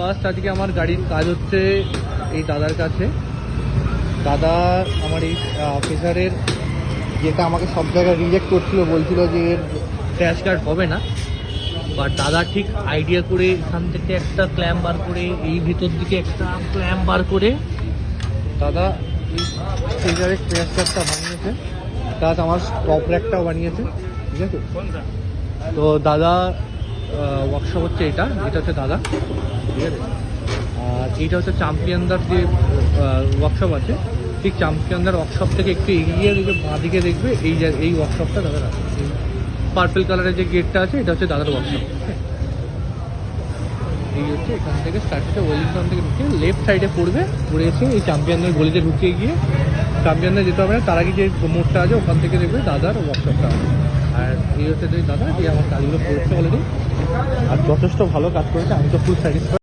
First আজকে আমার গাড়ির কাজ হচ্ছে এই দাদার কাছে। দাদা আমার এই ফেজারের যেটা আমাকে সব জায়গায় রিজেক্ট করছিল, বলছিল যে এর ক্র্যাশ গার্ড হবে না, বাট দাদা ঠিক আইডিয়া করে এখান থেকে একটা ক্ল্যাম্প বার করে এই ভিতর দিকে একটা ক্ল্যাম্প বার করে দাদা এই ফেজারের ক্র্যাশ গার্ডটা বানিয়েছে, প্লাস আমার টপ র্যাকটাও বানিয়েছে। ঠিক আছে, তো দাদা ওয়ার্কশপ হচ্ছে এটা হচ্ছে দাদা। ঠিক আছে, আর এইটা হচ্ছে চ্যাম্পিয়নদার যে ওয়ার্কশপ আছে, ঠিক চ্যাম্পিয়নদার ওয়ার্কশপ থেকে একটু এগিয়ে দিকে বাঁদিকে দেখবে এই ওয়ার্কশপটা দাদার আছে। পার্পল কালারের যে গেটটা আছে এটা হচ্ছে দাদার ওয়ার্কশপ। এই হচ্ছে এখান থেকে স্টার্ট হচ্ছে ওয়েলিংটন থেকে ঢুকে লেফট সাইডে পড়বে, পড়ে এসে এই চ্যাম্পিয়নদের গলিতে ঢুকে গিয়ে চ্যাম্পিয়নদের যেতে হবে না, তার আগে যে মোড়টা আছে ওখান থেকে দেখবে দাদার ওয়ার্কশপটা আছে। আর এই হচ্ছে যে দাদা যে আমার কাজগুলো করেছে অলরেডি, আর যথেষ্ট ভালো কাজ করেছে, আমি তো ফুল স্যাটিসফাইড।